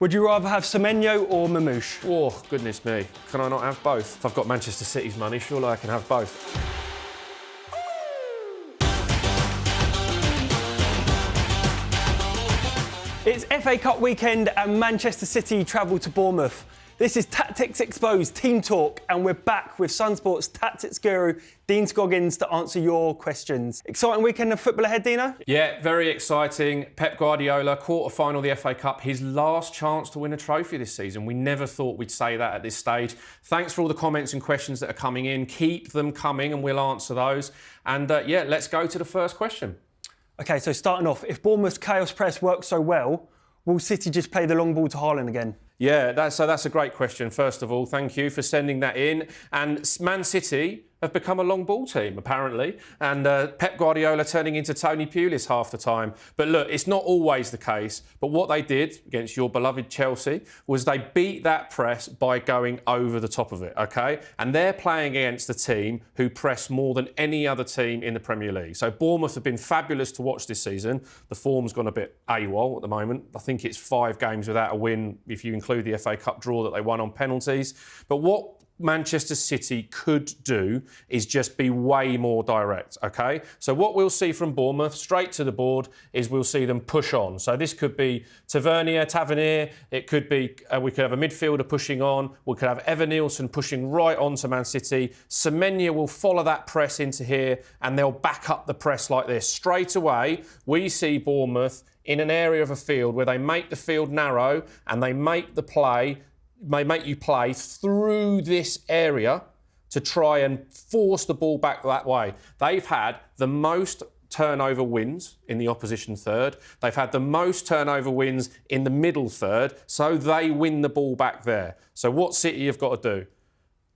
Would you rather have Semenyo or Marmoush? Oh, goodness me. Can I not have both? If I've got Manchester City's money, surely I can have both. It's FA Cup weekend and Manchester City travel to Bournemouth. This is Tactics Exposed Team Talk, and we're back with Sunsport's tactics guru, Dean Scoggins, to answer your questions. Exciting weekend of football ahead, Dino? Yeah, very exciting. Pep Guardiola, quarter-final of the FA Cup, his last chance to win a trophy this season. We never thought we'd say that at this stage. Thanks for all the comments and questions that are coming in. Keep them coming and we'll answer those. And yeah, let's go to the first question. OK, so starting off, if Bournemouth's chaos press works so well, will City just play the long ball to Haaland again? Yeah, that's a great question. First of all, thank you for sending that in. And Man City have become a long ball team, apparently. And Pep Guardiola turning into Tony Pulis half the time. But look, it's not always the case. But what they did against your beloved Chelsea was they beat that press by going over the top of it, OK? And they're playing against a team who press more than any other team in the Premier League. So Bournemouth have been fabulous to watch this season. The form's gone a bit AWOL at the moment. I think it's 5 games without a win, if you include the FA Cup draw that they won on penalties. But what Manchester City could do is just be way more direct, OK? So what we'll see from Bournemouth, straight to the board, is we'll see them push on. So this could be Tavernier, it could be, we could have a midfielder pushing on, we could have Evan Nielsen pushing right on to Man City. Semenyo will follow that press into here and they'll back up the press like this. Straight away, we see Bournemouth in an area of a field where they make the field narrow and they make the play, may make you play through this area to try and force the ball back that way. They've had the most turnover wins in the opposition third. They've had the most turnover wins in the middle third, so they win the ball back there. So what City have got to do?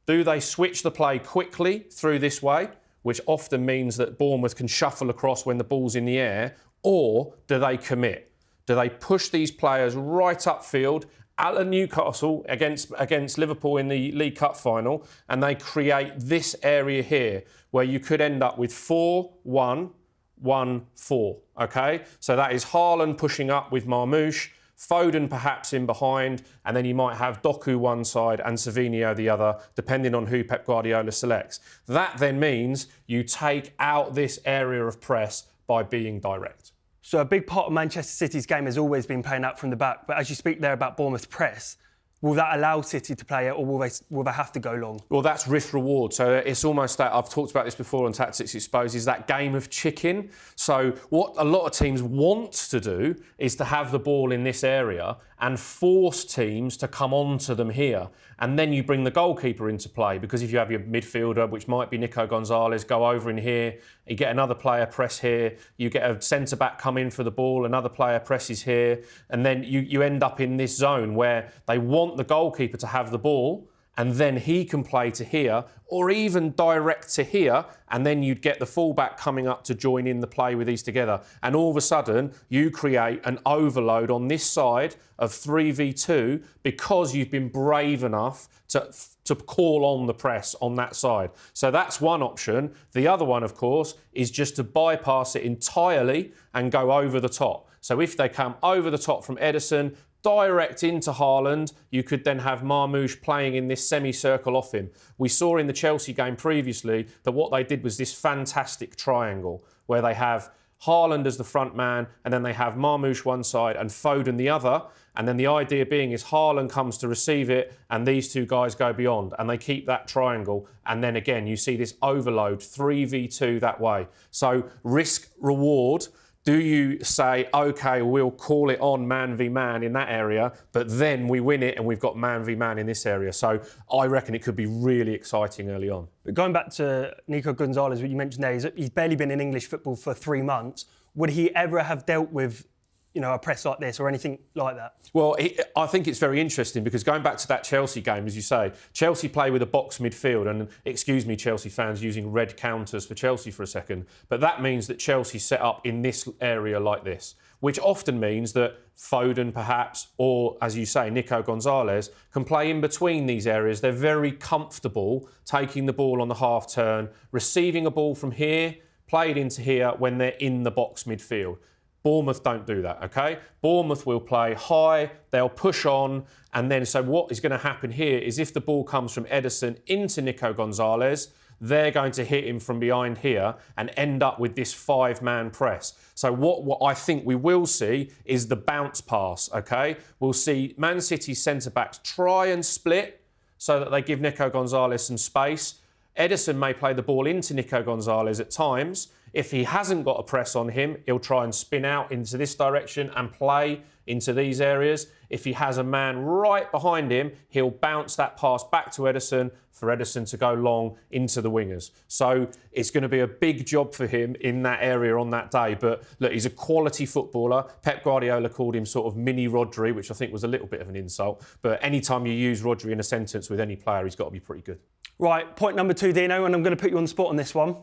Do they switch the play quickly through this way, which often means that Bournemouth can shuffle across when the ball's in the air, or do they commit? Do they push these players right upfield at Newcastle against Liverpool in the League Cup final, and they create this area here where you could end up with 4-1-1-4, OK? So that is Haaland pushing up with Marmoush, Foden perhaps in behind, and then you might have Doku one side and Semenyo the other, depending on who Pep Guardiola selects. That then means you take out this area of press by being direct. So a big part of Manchester City's game has always been playing out from the back. But as you speak there about Bournemouth's press, will that allow City to play it, or will they have to go long? Well, that's risk-reward. So it's almost that, I've talked about this before on Tactics Exposed, is that game of chicken. So what a lot of teams want to do is to have the ball in this area and force teams to come onto them here. And then you bring the goalkeeper into play, because if you have your midfielder, which might be Nico Gonzalez, go over in here, you get another player press here, you get a centre-back come in for the ball, another player presses here, and then you end up in this zone where they want the goalkeeper to have the ball, and then he can play to here, or even direct to here, and then you'd get the fullback coming up to join in the play with these together. And all of a sudden, you create an overload on this side of 3v2 because you've been brave enough to call on the press on that side. So that's one option. The other one, of course, is just to bypass it entirely and go over the top. So if they come over the top from Ederson, direct into Haaland, you could then have Marmoush playing in this semicircle off him. We saw in the Chelsea game previously that what they did was this fantastic triangle where they have Haaland as the front man, and then they have Marmoush one side and Foden the other. And then the idea being is Haaland comes to receive it and these two guys go beyond and they keep that triangle. And then again, you see this overload, 3v2 that way. So risk-reward. Do you say, OK, we'll call it on man v man in that area, but then we win it and we've got man v man in this area? So I reckon it could be really exciting early on. But going back to Nico Gonzalez, what you mentioned there, he's barely been in English football for 3 months. Would he ever have dealt with a press like this or anything like that? Well, I think it's very interesting because going back to that Chelsea game, as you say, Chelsea play with a box midfield, and excuse me, Chelsea fans, using red counters for Chelsea for a second, but that means that Chelsea set up in this area like this, which often means that Foden perhaps, or as you say, Nico Gonzalez, can play in between these areas. They're very comfortable taking the ball on the half turn, receiving a ball from here, played into here when they're in the box midfield. Bournemouth don't do that, okay? Bournemouth will play high, they'll push on, and then so what is going to happen here is if the ball comes from Ederson into Nico Gonzalez, they're going to hit him from behind here and end up with this 5-man press. So what I think we will see is the bounce pass, okay? We'll see Man City's centre-backs try and split so that they give Nico Gonzalez some space. Ederson may play the ball into Nico Gonzalez at times. If he hasn't got a press on him, he'll try and spin out into this direction and play into these areas. If he has a man right behind him, he'll bounce that pass back to Ederson for Ederson to go long into the wingers. So it's going to be a big job for him in that area on that day. But look, he's a quality footballer. Pep Guardiola called him sort of mini Rodri, which I think was a little bit of an insult. But anytime you use Rodri in a sentence with any player, he's got to be pretty good. Right, point number 2, Dino, and I'm going to put you on the spot on this one.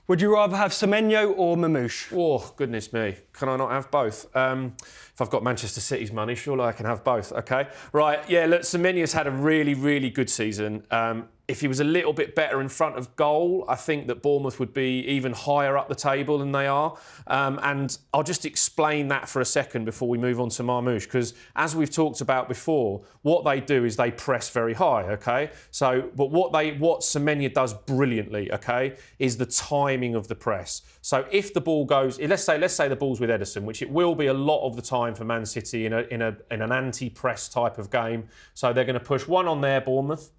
Would you rather have Semenyo or Marmoush? Oh, goodness me. Can I not have both? If I've got Manchester City's money, surely I can have both, OK? Right, yeah, look, Semenyo's had a really, really good season. If he was a little bit better in front of goal, I think that Bournemouth would be even higher up the table than they are. And I'll just explain that for a second before we move on to Marmoush, because as we've talked about before, what they do is they press very high, OK? So, but what Semenyo does brilliantly, OK, is the timing of the press. So if the ball goes, let's say the ball's with Ederson, which it will be a lot of the time for Man City in an anti-press type of game. So they're going to push one on there, Bournemouth.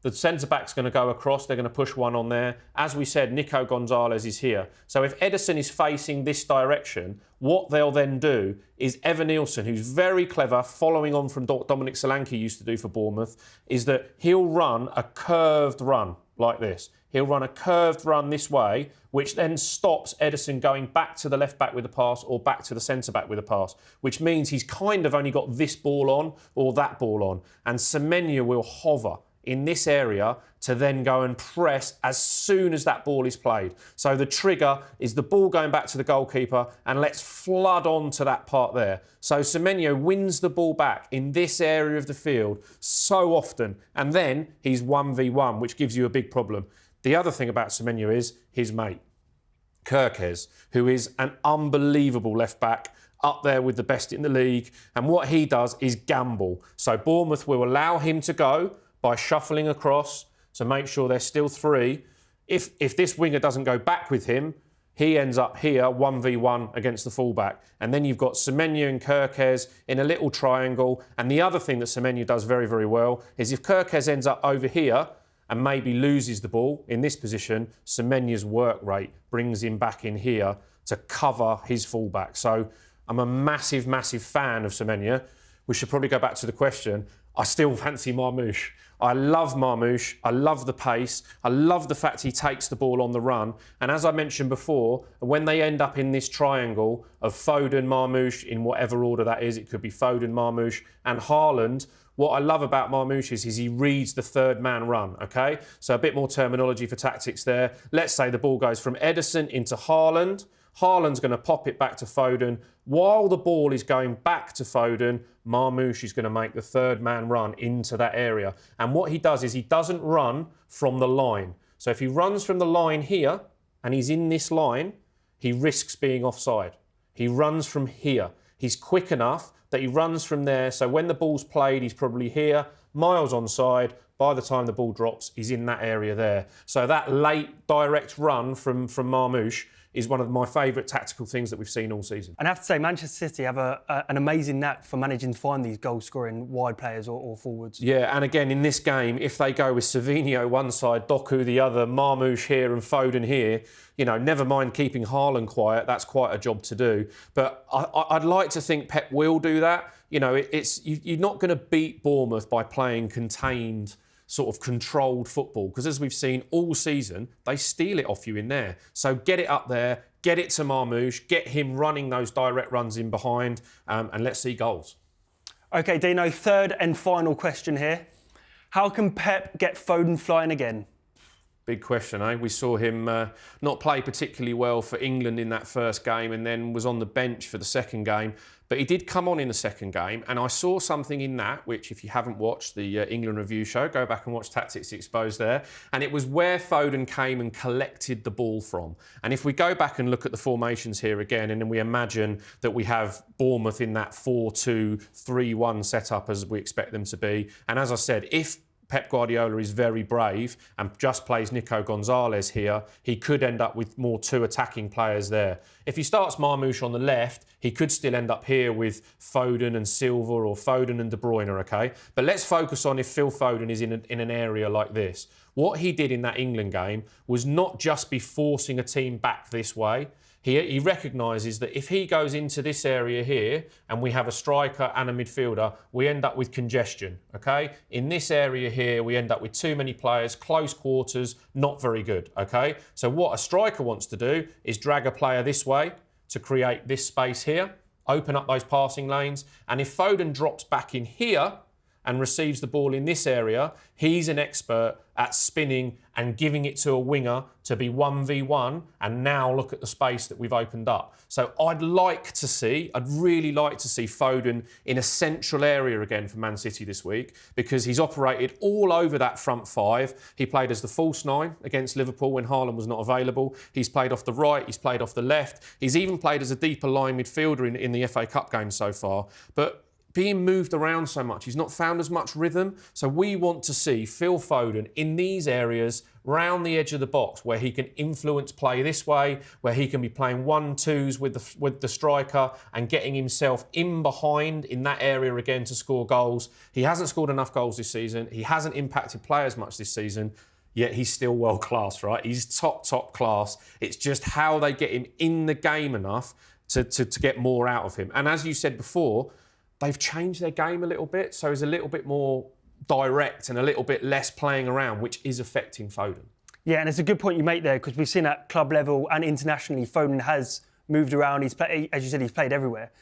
The centre-back's going to go across. They're going to push one on there. As we said, Nico Gonzalez is here. So if Ederson is facing this direction, what they'll then do is Evan Nielsen, who's very clever, following on from Dominic Solanke used to do for Bournemouth, is that he'll run a curved run like this. He'll run a curved run this way, which then stops Ederson going back to the left-back with a pass or back to the centre-back with a pass, which means he's kind of only got this ball on or that ball on. And Semenyo will hover in this area to then go and press as soon as that ball is played. So the trigger is the ball going back to the goalkeeper and let's flood on to that part there. So Semenyo wins the ball back in this area of the field so often, and then he's 1v1, which gives you a big problem. The other thing about Semenyo is his mate, Kirkes, who is an unbelievable left-back, up there with the best in the league, and what he does is gamble. So Bournemouth will allow him to go by shuffling across to make sure there's still 3. If this winger doesn't go back with him, he ends up here 1v1 against the fullback. And then you've got Semenyo and Kirkes in a little triangle. And the other thing that Semenyo does very, very well is if Kirkes ends up over here and maybe loses the ball in this position, Semenyo's work rate brings him back in here to cover his fullback. So I'm a massive, massive fan of Semenyo. We should probably go back to the question. I still fancy Marmoush. I love Marmoush. I love the pace. I love the fact he takes the ball on the run. And as I mentioned before, when they end up in this triangle of Foden, Marmoush, in whatever order that is, it could be Foden, Marmoush and Haaland, what I love about Marmoush is he reads the 3rd man run, OK? So a bit more terminology for tactics there. Let's say the ball goes from Ederson into Haaland. Haaland's going to pop it back to Foden. While the ball is going back to Foden, Marmoush is going to make the 3rd man run into that area. And what he does is he doesn't run from the line. So if he runs from the line here and he's in this line, he risks being offside. He runs from here. He's quick enough that he runs from there. So when the ball's played, he's probably here, miles onside. By the time the ball drops, he's in that area there. So that late direct run from Marmoush is one of my favourite tactical things that we've seen all season. And I have to say, Manchester City have an amazing knack for managing to find these goal-scoring wide players or forwards. Yeah, and again, in this game, if they go with Semenyo one side, Doku the other, Marmoush here and Foden here, you know, never mind keeping Haaland quiet, that's quite a job to do. But I'd like to think Pep will do that. You know, you're not going to beat Bournemouth by playing contained, sort of controlled football, because as we've seen all season, they steal it off you in there. So get it up there, get it to Marmoush, get him running those direct runs in behind, and let's see goals. OK, Dino, 3rd and final question here. How can Pep get Foden flying again? Big question, eh? We saw him not play particularly well for England in that first game and then was on the bench for the second game. But he did come on in the second game, and I saw something in that, which if you haven't watched the England review show, go back and watch Tactics Exposed there. And it was where Foden came and collected the ball from. And if we go back and look at the formations here again, and then we imagine that we have Bournemouth in that 4-2-3-1 setup as we expect them to be. And as I said, if Pep Guardiola is very brave and just plays Nico Gonzalez here, he could end up with more two attacking players there. If he starts Marmoush on the left, he could still end up here with Foden and Silva or Foden and De Bruyne, okay? But let's focus on if Phil Foden is in an area like this. What he did in that England game was not just be forcing a team back this way. He recognises that if he goes into this area here and we have a striker and a midfielder, we end up with congestion, okay? In this area here, we end up with too many players, close quarters, not very good, okay? So what a striker wants to do is drag a player this way to create this space here, open up those passing lanes, and if Foden drops back in here and receives the ball in this area, he's an expert at spinning and giving it to a winger to be 1v1, and now look at the space that we've opened up. So I'd really like to see Foden in a central area again for Man City this week, because he's operated all over that front five. He played as the false nine against Liverpool when Haaland was not available. He's played off the right, he's played off the left. He's even played as a deeper line midfielder in the FA Cup game so far. But being moved around so much, he's not found as much rhythm. So we want to see Phil Foden in these areas round the edge of the box where he can influence play this way, where he can be playing 1-2s with the striker and getting himself in behind in that area again to score goals. He hasn't scored enough goals this season. He hasn't impacted players much this season. Yet he's still world class, right? He's top class. It's just how they get him in the game enough to get more out of him. And as you said before, they've changed their game a little bit, so he's a little bit more direct and a little bit less playing around, which is affecting Foden. Yeah, and it's a good point you make there, because we've seen at club level and internationally, Foden has moved around. He's played, as you said, he's played everywhere.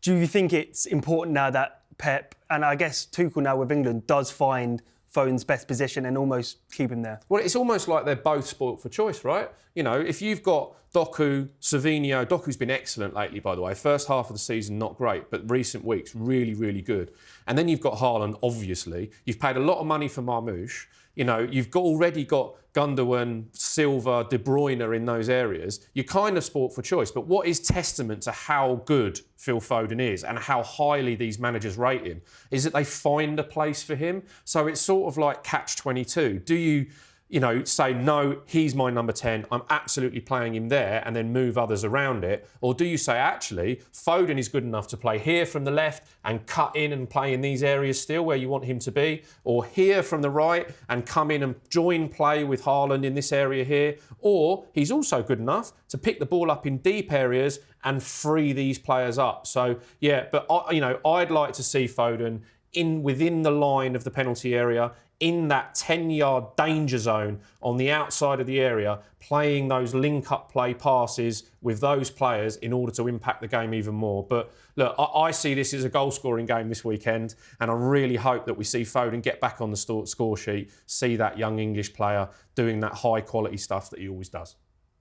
Do you think it's important now that Pep, and I guess Tuchel now with England, does find Foden's best position and almost keep him there? Well, it's almost like they're both spoilt for choice, right? You know, if you've got Doku, Semenyo, Doku's been excellent lately, by the way. First half of the season, not great, but recent weeks, really, really good. And then you've got Haaland, obviously. You've paid a lot of money for Marmoush. You know, you've already got Gundogan, Silva, De Bruyne in those areas. You're kind of sport for choice. But what is testament to how good Phil Foden is and how highly these managers rate him is that they find a place for him. So it's sort of like catch-22. Do you say, no, he's my number 10, I'm absolutely playing him there, and then move others around it? Or do you say, actually, Foden is good enough to play here from the left and cut in and play in these areas still where you want him to be? Or here from the right and come in and join play with Haaland in this area here? Or he's also good enough to pick the ball up in deep areas and free these players up. So, yeah, but, I'd like to see Foden within the line of the penalty area, in that 10-yard danger zone on the outside of the area, playing those link-up play passes with those players in order to impact the game even more. But look, I see this as a goal-scoring game this weekend, and I really hope that we see Foden get back on the score sheet, see that young English player doing that high-quality stuff that he always does.